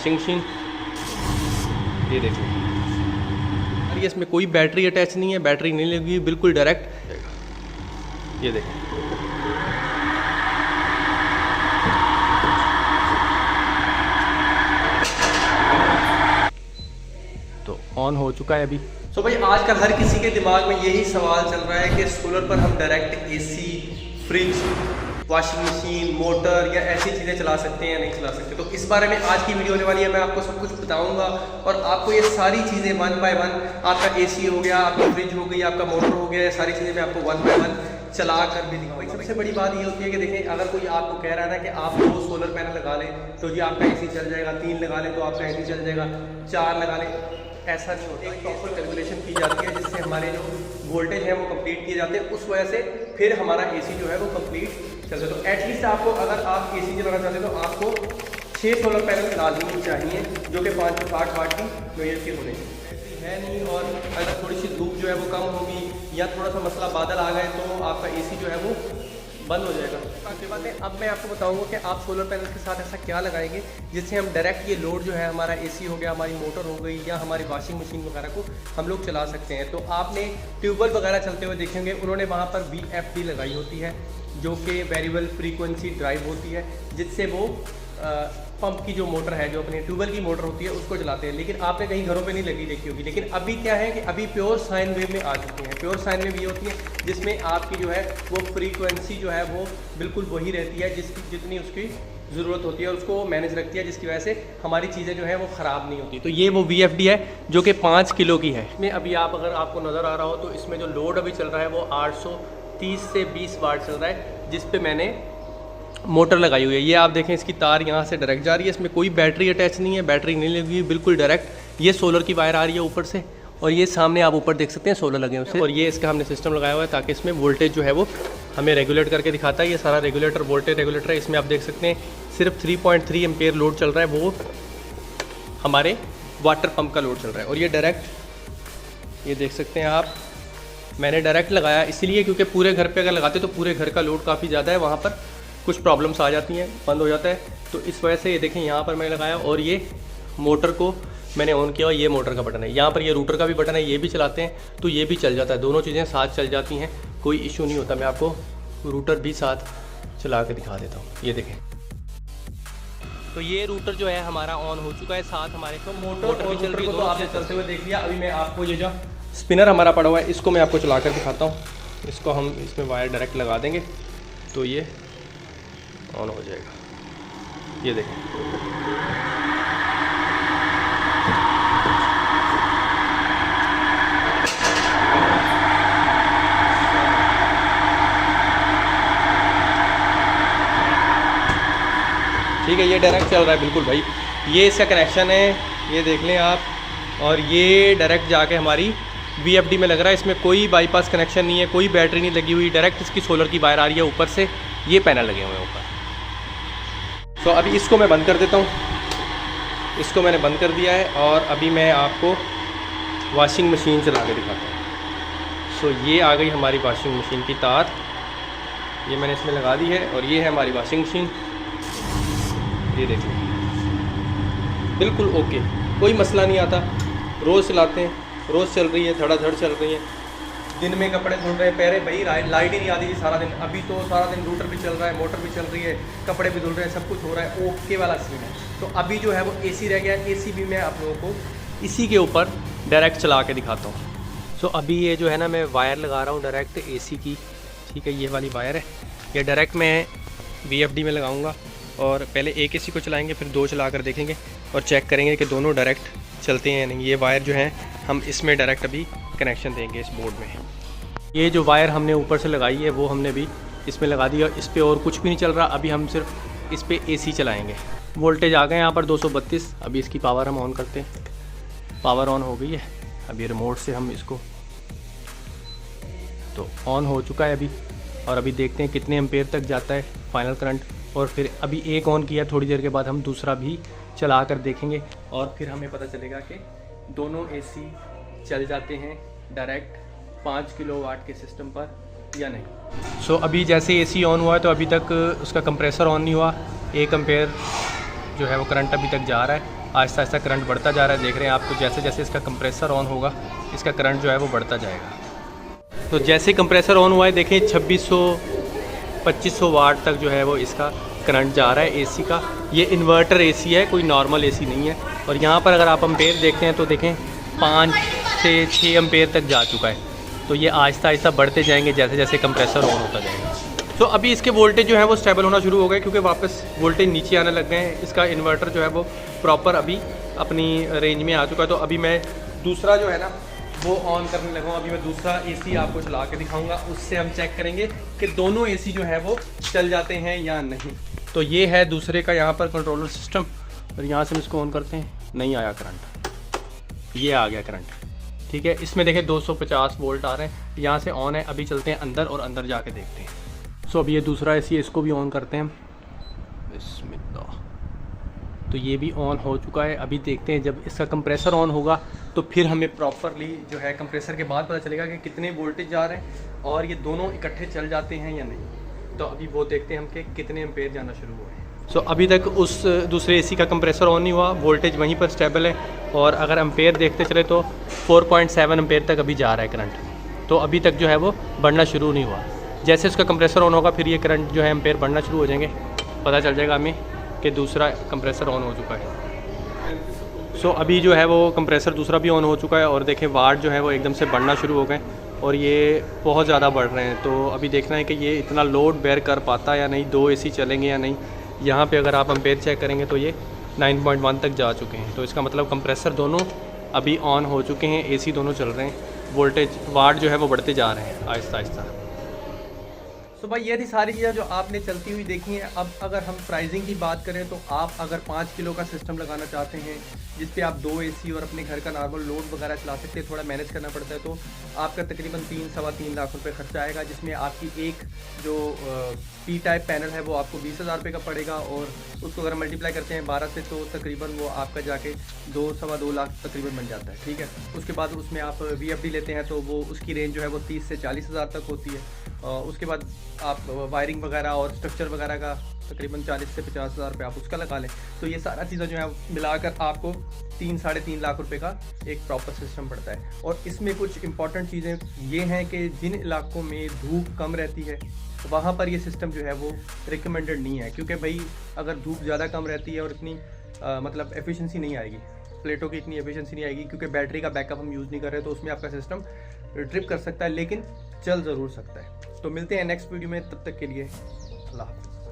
Washing machine. ये देखिए, अरे इसमें कोई बैटरी अटैच नहीं है, बैटरी नहीं लगी, बिल्कुल डायरेक्ट। ये देखिए, तो ऑन हो चुका है अभी। सो भाई आजकल हर किसी के दिमाग में यही सवाल चल रहा है कि सोलर पर हम direct AC, fridge, washing machine, motor या ऐसी चीज़ें चला सकते हैं या नहीं चला सकते। तो इस बारे में आज की वीडियो होने वाली है। मैं आपको सब कुछ बताऊंगा और आपको ये सारी चीज़ें वन बाय वन, आपका एसी हो गया, आपका फ्रिज हो गई, आपका मोटर हो गया, सारी चीज़ें मैं आपको वन बाय वन चला कर भी दिखाऊंगा। सबसे बड़ी बात ये होती है कि देखें, अगर कोई आपको कह रहा है ना कि आप 2 सोलर पैनल लगा लें तो जी आपका एसी चल जाएगा, 3 लगा लें तो आपका एसी चल जाएगा, 4 लगा लें, ऐसा नहीं होता। एक प्रॉपर कैलकुलेशन की जाती है जिससे हमारे जो वोल्टेज है वो कंप्लीट किए जाते हैं, उस वजह से फिर हमारा एसी जो है वो कंप्लीट चलता है। तो एटलीस्ट आपको, अगर आप एसी चलाना चाहते हैं तो आपको 6 सोलर पैनल लाजमी चाहिए जो कि 560 वाट की नोएल के होने है नहीं। और अगर थोड़ी सी धूप जो है वो कम होगी या थोड़ा सा मसला बादल आ गए तो आपका एसी जो है वो बंद हो जाएगा। उसके बाद में अब मैं आपको बताऊंगा कि आप सोलर पैनल के साथ ऐसा क्या लगाएंगे जिससे हम डायरेक्ट ये लोड जो है, हमारा एसी हो गया, हमारी मोटर हो गई या हमारी वॉशिंग मशीन वगैरह को हम लोग चला सकते हैं। तो आपने ट्यूबवेल वगैरह चलते हुए देखेंगे, उन्होंने वहाँ पर VFD लगाई होती है जो कि वेरिएबल फ्रीक्वेंसी ड्राइव होती है, जिससे वो पंप की जो मोटर है, जो अपने ट्यूबवेल की मोटर होती है, उसको चलाते हैं। लेकिन आपने कहीं घरों पे नहीं लगी देखी होगी। लेकिन अभी क्या है कि अभी प्योर साइन वेव में आ चुकी है। प्योर साइन वेव ये होती है जिसमें आपकी जो है वो फ्रीक्वेंसी जो है वो बिल्कुल वही रहती है जितनी उसकी ज़रूरत होती है, और उसको मैनेज रखती है, जिसकी वजह से हमारी चीज़ें जो है वो ख़राब नहीं होती। तो ये वो VFD है जो कि 5 किलो की है। इसमें अभी आप, अगर आपको नज़र आ रहा हो तो इसमें जो लोड अभी चल रहा है वो 830 से 20 वाट चल रहा है, जिस पे मैंने मोटर लगाई हुई है। ये आप देखें, इसकी तार यहाँ से डायरेक्ट जा रही है, इसमें कोई बैटरी अटैच नहीं है, बैटरी नहीं लगी हुई, बिल्कुल डायरेक्ट ये सोलर की वायर आ रही है ऊपर से। और ये सामने आप ऊपर देख सकते हैं सोलर लगे हुए हैं, और ये इसका हमने सिस्टम लगाया हुआ है ताकि इसमें वोल्टेज जो है वो हमें रेगुलेट करके दिखाता है। ये सारा रेगुलेटर, वोल्टेज रेगुलेटर है। इसमें आप देख सकते हैं सिर्फ 3.3 एम्पेयर लोड चल रहा है, वो हमारे वाटर पंप का लोड चल रहा है। और ये डायरेक्ट, ये देख सकते हैं आप, मैंने डायरेक्ट लगाया इसीलिए क्योंकि पूरे घर पर अगर लगाते तो पूरे घर का लोड काफ़ी ज़्यादा है, वहाँ पर कुछ प्रॉब्लम्स आ जाती हैं, बंद हो जाता है। तो इस वजह से ये देखें, यहाँ पर मैंने लगाया और ये मोटर को मैंने ऑन किया और ये मोटर का बटन है। यहाँ पर ये रूटर का भी बटन है, ये भी चलाते हैं तो ये भी चल जाता है, दोनों चीज़ें साथ चल जाती हैं, कोई इशू नहीं होता। मैं आपको रूटर भी साथ चला के दिखा देता हूँ। ये देखें, तो ये रूटर जो है हमारा ऑन हो चुका है, साथ हमारे तो मोटर भी चल रही है। तो आपने चलते हुए देख लिया। अभी मैं आपको ये जो स्पिनर हमारा पड़ा हुआ है इसको मैं आपको चला कर दिखाता हूँ। इसको हम इसमें वायर डायरेक्ट लगा देंगे तो ये ऑन हो जाएगा। ये देखें, ठीक है, ये डायरेक्ट चल रहा है बिल्कुल भाई। ये इसका कनेक्शन है, ये देख लें आप। और ये डायरेक्ट जाके हमारी VFD में लग रहा है। इसमें कोई बाईपास कनेक्शन नहीं है, कोई बैटरी नहीं लगी हुई, डायरेक्ट इसकी सोलर की वायर आ रही है ऊपर से, ये पैनल लगे हुए हैं ऊपर। तो अभी इसको मैं बंद कर देता हूँ। इसको मैंने बंद कर दिया है और अभी मैं आपको वॉशिंग मशीन चला के दिखाता हूँ। सो ये आ गई हमारी वॉशिंग मशीन की तार, ये मैंने इसमें लगा दी है और ये है हमारी वॉशिंग मशीन। ये देखिए, बिल्कुल ओके, कोई मसला नहीं आता। रोज़ चलाते हैं, रोज़ चल रही है, धड़ाधड़ चल रही है। दिन में कपड़े धुल रहे हैं, पहले भाई लाइट ही नहीं आती थी सारा दिन। अभी तो सारा दिन रूटर भी चल रहा है, मोटर भी चल रही है, कपड़े भी धुल रहे हैं, सब कुछ हो रहा है, ओके वाला सीन है। तो अभी जो है वो एसी रह गया। एसी भी मैं आप लोगों को इसी के ऊपर डायरेक्ट चला के दिखाता हूँ। सो अभी ये जो है ना, मैं वायर लगा रहा हूँ डायरेक्ट एसी की, ठीक है, ये वाली वायर है। ये डायरेक्ट मैं VFD में लगाऊँगा और पहले एक एसी को चलाएँगे, फिर 2 चला कर देखेंगे और चेक करेंगे कि दोनों डायरेक्ट चलते हैं या नहीं। ये वायर जो है हम इसमें डायरेक्ट अभी कनेक्शन देंगे इस बोर्ड में। ये जो वायर हमने ऊपर से लगाई है वो हमने भी इसमें लगा दी और इस पर और कुछ भी नहीं चल रहा। अभी हम सिर्फ इस पर एसी चलाएंगे। वोल्टेज आ गए यहाँ पर 232। अभी इसकी पावर हम ऑन करते हैं। पावर ऑन हो गई है। अभी रिमोट से हम इसको, तो ऑन हो चुका है अभी। और अभी देखते हैं कितने एम्पेयर तक जाता है फाइनल करंट। और फिर अभी एक ऑन किया, थोड़ी देर के बाद हम दूसरा भी चला कर देखेंगे और फिर हमें पता चलेगा कि दोनों एसी चल जाते हैं डायरेक्ट 5 किलोवाट के सिस्टम पर या नहीं। सो अभी जैसे एसी ऑन हुआ है तो अभी तक उसका कंप्रेसर ऑन नहीं हुआ। 1 एम्पेयर जो है वो करंट अभी तक जा रहा है। आहिस्ता आहिस्ता करंट बढ़ता जा रहा है। देख रहे हैं आपको, जैसे जैसे इसका कंप्रेसर ऑन होगा इसका करंट जो है वो बढ़ता जाएगा। तो जैसे कंप्रेसर ऑन हुआ है देखें 2600-2500 वाट तक जो है वो इसका करंट जा रहा है एसी का। ये इन्वर्टर एसी है, कोई नॉर्मल एसी नहीं है। और यहाँ पर अगर आप एम्पेयर देखते हैं तो देखें 5 से 6 एम्पेयर तक जा चुका है। तो ये आहिस्ता आहिस्ता बढ़ते जाएंगे जैसे जैसे कंप्रेसर ऑन होता जाएगा। तो अभी इसके वोल्टेज जो है वो स्टेबल होना शुरू हो गए, क्योंकि वापस वोल्टेज नीचे आने लग गए हैं। इसका इन्वर्टर जो है वो प्रॉपर अभी अपनी रेंज में आ चुका है। तो अभी मैं दूसरा जो है ना वो ऑन करने लगा हूँ। अभी मैं दूसरा एसी आपको चला के दिखाऊंगा, उससे हम चेक करेंगे कि दोनों एसी जो है वो चल जाते हैं या नहीं। तो ये है दूसरे का यहाँ पर कंट्रोलर सिस्टम, और यहाँ से हम इसको ऑन करते हैं, नहीं आया करंट, ये आ गया करंट। ठीक है, इसमें देखें 250 वोल्ट आ रहे हैं, यहाँ से ऑन है। अभी चलते हैं अंदर और अंदर जाके देखते हैं। सो अभी ये दूसरा एसी है, इसको भी ऑन करते हैं। बिस्मिल्लाह। तो ये भी ऑन हो चुका है। अभी देखते हैं जब इसका कंप्रेसर ऑन होगा तो फिर हमें प्रॉपरली जो है कंप्रेसर के बाद पता चलेगा कि कितने वोल्टेज जा रहे हैं और ये दोनों इकट्ठे चल जाते हैं या नहीं। तो अभी वो देखते हैं हम कि कितने एम्पेयर जाना शुरू हुए हैं। सो अभी तक उस दूसरे एसी का कंप्रेसर ऑन नहीं हुआ, वोल्टेज वहीं पर स्टेबल है। और अगर एम्पेयर देखते चले तो 4.7 एम्पेयर तक अभी जा रहा है करंट। तो अभी तक जो है वो बढ़ना शुरू नहीं हुआ। जैसे उसका कंप्रेसर ऑन होगा फिर ये करंट जो है एम्पेयर बढ़ना शुरू हो जाएंगे, पता चल जाएगा हमें कि दूसरा कंप्रेसर ऑन हो चुका है। सो अभी जो है वो कंप्रेसर दूसरा भी ऑन हो चुका है और देखें वाट जो है वो एकदम से बढ़ना शुरू हो गए और ये बहुत ज़्यादा बढ़ रहे हैं। तो अभी देखना है कि ये इतना लोड बेयर कर पाता या नहीं, 2 एसी चलेंगे या नहीं। यहाँ पे अगर आप एम्पेयर चेक करेंगे तो ये 9.1 तक जा चुके हैं। तो इसका मतलब कंप्रेसर दोनों अभी ऑन हो चुके हैं, एसी दोनों चल रहे हैं, वोल्टेज वाट जो है वो बढ़ते जा रहे हैं आहिस्ता आहिस्ता। तो भाई ये थी सारी चीज़ें जो आपने चलती हुई देखी हैं। अब अगर हम प्राइसिंग की बात करें तो आप अगर 5 किलो का सिस्टम लगाना चाहते हैं जिस पे आप 2 एसी और अपने घर का नॉर्मल लोड वगैरह चला सकते हैं, थोड़ा मैनेज करना पड़ता है, तो आपका तकरीबन 3-3.25 लाख रुपए खर्चा आएगा। जिसमें आपकी एक जो पी टाइप पैनल है वो आपको 20,000 रुपये का पड़ेगा और उसको अगर मल्टीप्लाई करते हैं 12 से तो तकरीबन वो आपका जाके 2-2.25 लाख तकरीबन बन जाता है। ठीक है, उसके बाद उसमें आप VFD लेते हैं तो वो उसकी रेंज जो है वो 30 से 40,000 तक होती है। उसके बाद आप वायरिंग वगैरह और स्ट्रक्चर वगैरह का तकरीबन 40 से 50,000 रुपये आप उसका लगा लें। तो ये सारा चीज़ें जो है मिलाकर आपको 3-3.5 लाख रुपए का एक प्रॉपर सिस्टम पड़ता है। और इसमें कुछ इंपॉर्टेंट चीज़ें ये हैं कि जिन इलाकों में धूप कम रहती है वहाँ पर ये सिस्टम जो है वो रिकमेंडेड नहीं है, क्योंकि भाई अगर धूप ज़्यादा कम रहती है और इतनी मतलब एफिशिएंसी नहीं आएगी, प्लेटों की इतनी एफिशिएंसी नहीं आएगी, क्योंकि बैटरी का बैकअप हम यूज़ नहीं कर रहे, तो उसमें आपका सिस्टम ट्रिप कर सकता है लेकिन चल ज़रूर सकता है। तो मिलते हैं नेक्स्ट वीडियो में, तब तक के लिए अल्लाह हाफ़िज़।